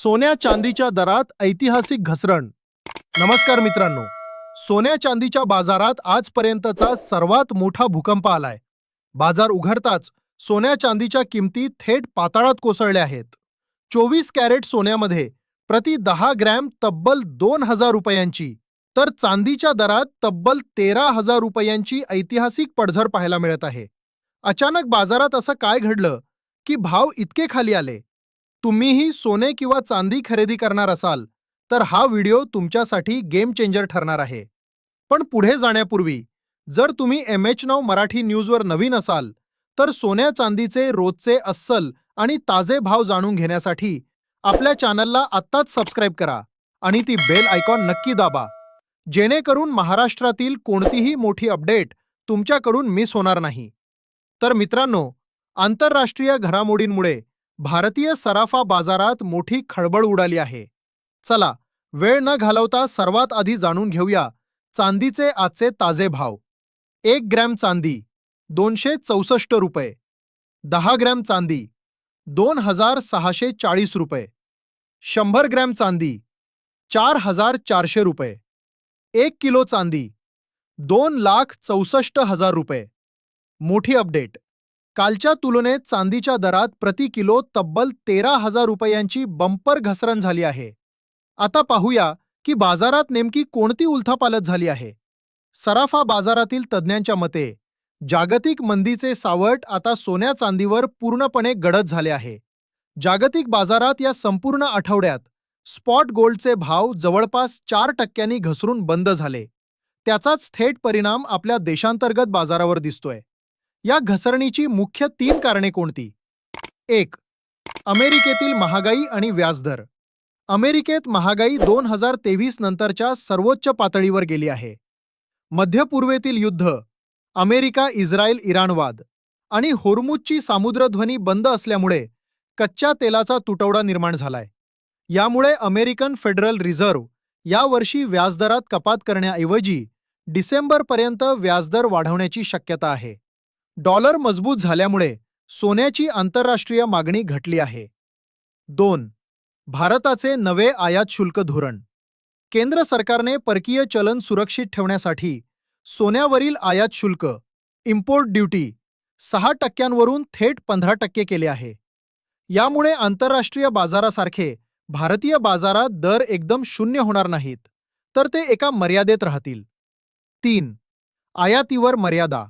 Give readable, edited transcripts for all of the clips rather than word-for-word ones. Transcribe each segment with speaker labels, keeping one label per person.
Speaker 1: सोन्या चांदीच्या दरात ऐतिहासिक घसरण. नमस्कार मित्रांनो, सोन्या चांदीच्या बाजारात आजपर्यंतचा सर्वात मोठा भूकंप आलाय. बाजार उघडताच सोन्या चांदीच्या किमती थेट पाताळात कोसळल्या आहेत. 24 कॅरेट सोन्यामध्ये प्रति 10 ग्रॅम तब्बल 2,000 रुपयांची, तर चांदीच्या दरात तब्बल 13,000 रुपयांची ऐतिहासिक पडझड पाहायला मिळत आहे. अचानक बाजारात असं काय घडलं की भाव इतके खाली आले? तुम्हीही सोने किंवा चांदी खरेदी करणार असाल तर हा व्हिडिओ तुमच्यासाठी गेम चेंजर ठरणार आहे. पण पुढे जाण्यापूर्वी जर तुम्ही MH9 मराठी न्यूजवर नवीन असाल तर सोन्या चांदीचे रोजचे अस्सल आणि ताजे भाव जाणून घेण्यासाठी आपल्या चॅनलला आत्ताच सबस्क्राईब करा आणि ती बेल आयकॉन नक्की दाबा, जेणेकरून महाराष्ट्रातील कोणतीही मोठी अपडेट तुमच्याकडून मिस होणार नाही. तर मित्रांनो, आंतरराष्ट्रीय घडामोडींमुळे भारतीय सराफा बाजारात मोठी खळबळ उडाली आहे. चला, वेळ न घालवता सर्वात आधी जाणून घेऊया चांदीचे आजचे ताजे भाव. 1 ग्रॅम चांदी 264 रुपये, 10 ग्रॅम चांदी 2,640 रुपये, 100 ग्रॅम चांदी 4,400 रुपये, 1 किलो चांदी 2,64,000 रुपये. मोठी अपडेट: कालच्या तुलनेत चांदीच्या दरात प्रति किलो तब्बल 13,000 रुपयांची बंपर घसरण झाली आहे. आता पाहूया की बाजारात नेमकी कोणती उलथापालथ झाली आहे. सराफा बाजारातील तज्ज्ञांच्या मते जागतिक मंदीचे सावट आता सोन्या चांदीवर पूर्णपणे गडद झाले आहे. जागतिक बाजारात या संपूर्ण आठवड्यात स्पॉट गोल्डचे भाव जवळपास 4% घसरून बंद झाले. त्याचाच थेट परिणाम आपल्या देशांतर्गत बाजारावर दिसतोय. या घसरणीची मुख्य 3 कारणे कोणती? 1. अमेरिकेतील महागाई आणि व्याजदर. अमेरिकेत महागाई 2023 नंतरच्या सर्वोच्च पातळीवर गेली आहे. मध्य पूर्वेतील युद्ध, अमेरिका-इस्रायल-इराण वाद आणि होर्मुझची सामुद्रध्वनी बंद असल्यामुळे कच्च्या तेलाचा तुटवडा निर्माण झालाय. यामुळे अमेरिकन फेडरल रिझर्व्ह यावर्षी व्याजदरात कपात करण्याऐवजी डिसेंबरपर्यंत व्याजदर वाढवण्याची शक्यता आहे. डॉलर मजबूत झाल्यामुळे सोन्याची आंतरराष्ट्रीय मागणी घटली आहे. 2. भारताचे नवे आयात शुल्क धोरण. केंद्र सरकारने परकीय चलन सुरक्षित ठेवण्यासाठी सोन्यावरील आयात शुल्क इम्पोर्ट ड्युटी 6% वरून थेट 15% केले आहे. यामुळे आंतरराष्ट्रीय बाजारासारखे भारतीय बाजारात दर एकदम शून्य होणार नाहीत, तर ते एका मर्यादेत राहतील. 3. आयातीवर मर्यादा.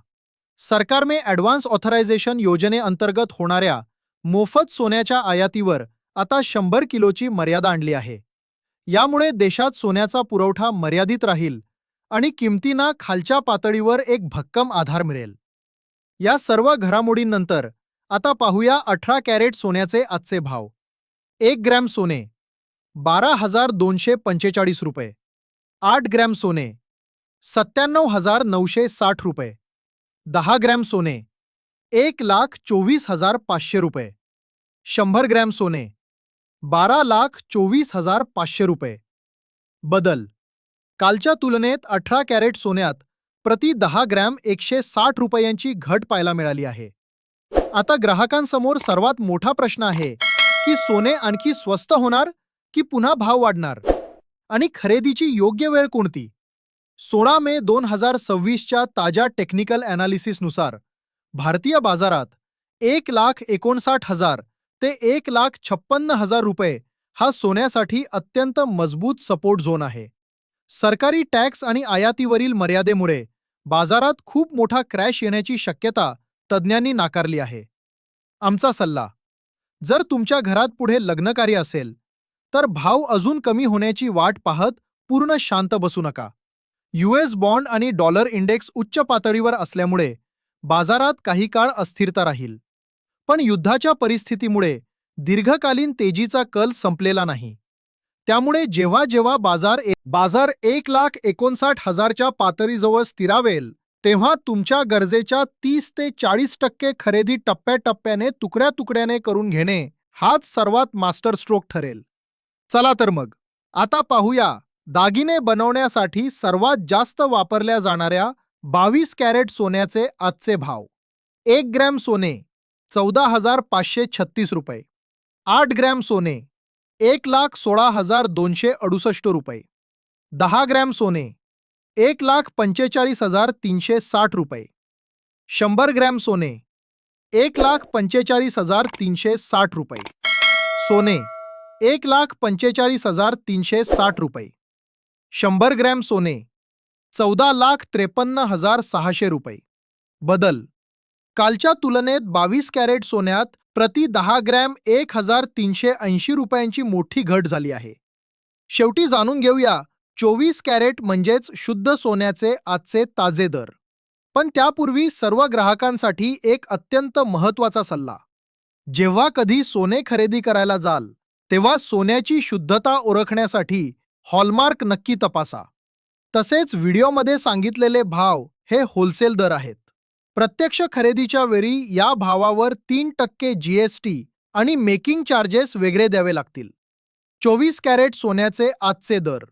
Speaker 1: सरकारने ॲडव्हान्स ऑथरायझेशन योजनेअंतर्गत होणाऱ्या मोफत सोन्याच्या आयातीवर आता 100 किलोची मर्यादा आणली आहे. यामुळे देशात सोन्याचा पुरवठा मर्यादित राहील आणि किमतींना खालच्या पातळीवर एक भक्कम आधार मिळेल. या सर्व घडामोडींनंतर आता पाहूया 18 कॅरेट सोन्याचे आजचे भाव. 1 ग्रॅम सोने 12,245 रुपये, 8 ग्रॅम सोने 97,960 रुपये, 10 ग्रॅम सोने 1,24,500 रुपये, 100 ग्रॅम सोने 12,24,500 रुपये. बदल: कालच्या तुलनेत 18 कॅरेट सोन्यात प्रति 10 ग्रॅम 160 रुपयांची घट पाहायला मिळाली आहे. आता ग्राहकांसमोर सर्वात मोठा प्रश्न आहे की सोने आणखी स्वस्त होणार की पुन्हा भाव वाढणार, आणि खरेदीची योग्य वेळ कोणती? 16 मे 2026च्या ताज्या टेक्निकल ॲनालिसिसनुसार भारतीय बाजारात 1,59,000 ते 1,56,000 रुपये हा सोन्यासाठी अत्यंत मजबूत सपोर्ट झोन आहे. सरकारी टॅक्स आणि आयातीवरील मर्यादेमुळे बाजारात खूप मोठा क्रॅश येण्याची शक्यता तज्ज्ञांनी नाकारली आहे. आमचा सल्ला: जर तुमच्या घरात पुढे लग्नकार्य असेल तर भाव अजून कमी होण्याची वाट पाहत पूर्ण शांत बसू नका. US बॉन्ड आणि डॉलर इंडेक्स उच्च पातळीवर असल्यामुळे बाजारात काही काळ अस्थिरता राहील. पण युद्धाच्या परिस्थितीमुळे दीर्घकालीन तेजीचा कल संपलेला नाही. त्यामुळे जेव्हा जेव्हा बाजार 1,59,000च्या पातळीजवळ स्थिरावेल तेव्हा तुमच्या गरजेच्या 30 ते 40% खरेदी टप्प्याटप्प्याने तुकड्या तुकड्याने करून घेणे हाच सर्वात मास्टर स्ट्रोक ठरेल. चला तर मग आता पाहूया दागिने बनवण्यासाठी सर्वात जास्त वापरल्या जाणाऱ्या 22 कॅरेट सोन्याचे आजचे भाव. 1 ग्रॅम सोने 14,536 रुपये, 8 ग्रॅम सोने 1,16,268 रुपये. 10 ग्रॅम सोने 1,45,360 रुपये. 100 ग्रॅम सोने 1,45,360 रुपये. सोने 1,45,360 रुपये. 100 ग्रॅम सोने 14,53,600 रुपये. बदल कालच्या तुलनेत 22 कॅरेट सोन्यात प्रति 10 ग्रॅम 1,380 रुपयांची मोठी घट झाली आहे. शेवटी जाणून घेऊया 24 कॅरेट म्हणजेच शुद्ध सोन्याचे आजचे ताजे दर. पण त्यापूर्वी सर्व ग्राहकांसाठी एक अत्यंत महत्त्वाचा सल्ला. जेव्हा कधी सोने खरेदी करायला जाल तेव्हा सोन्याची शुद्धता ओळखण्यासाठी हॉलमार्क नक्की तपासा. तसेच व्हिडिओमध्ये सांगितलेले भाव हे होलसेल दर आहेत. प्रत्यक्ष खरेदीच्या वेळी या भावावर 3% GST आणि मेकिंग चार्जेस वेगळे द्यावे लागतील. 24 कॅरेट सोन्याचे आजचे दर.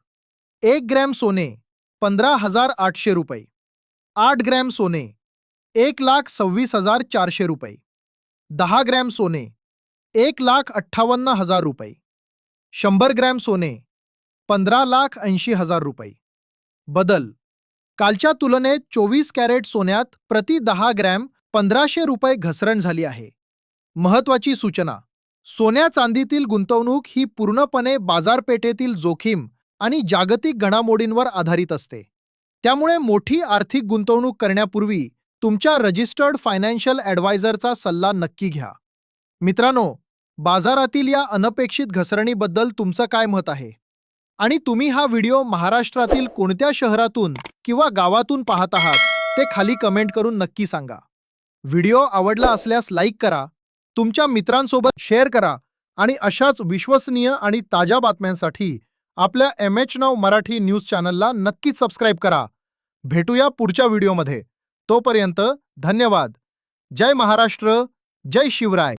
Speaker 1: 1 ग्रॅम सोने 15,800 रुपये. 8 ग्रॅम सोने 1,26,400 रुपये. 10 ग्रॅम सोने 1,58,000 रुपये. 100 ग्रॅम सोने 15,80,000 रुपये. बदल कालच्या तुलनेत 24 कॅरेट सोन्यात प्रति 10 ग्रॅम 1,500 रुपये घसरण झाली आहे. महत्त्वाची सूचना: सोन्या चांदीतील गुंतवणूक ही पूर्णपणे बाजारपेठेतील जोखीम आणि जागतिक घडामोडींवर आधारित असते. त्यामुळे मोठी आर्थिक गुंतवणूक करण्यापूर्वी तुमच्या रजिस्टर्ड फायनान्शियल ॲडवायझरचा सल्ला नक्की घ्या. मित्रांनो, बाजारातील या अनपेक्षित घसरणीबद्दल तुमचं काय मत आहे? आणि तुम्ही हा व्हिडिओ महाराष्ट्रातील कोणत्या शहरातून किंवा गावातून पाहत आहात ते खाली कमेंट करून नक्की सांगा. व्हिडिओ आवडला असल्यास लाईक करा, तुमच्या मित्रांसोबत शेअर करा आणि अशाच विश्वसनीय आणि ताज्या बातम्यांसाठी आपल्या MH9 मराठी न्यूज चॅनलला नक्कीच सबस्क्राईब करा. भेटूया पुढच्या व्हिडिओमध्ये. तोपर्यंत धन्यवाद. जय महाराष्ट्र, जय शिवराय.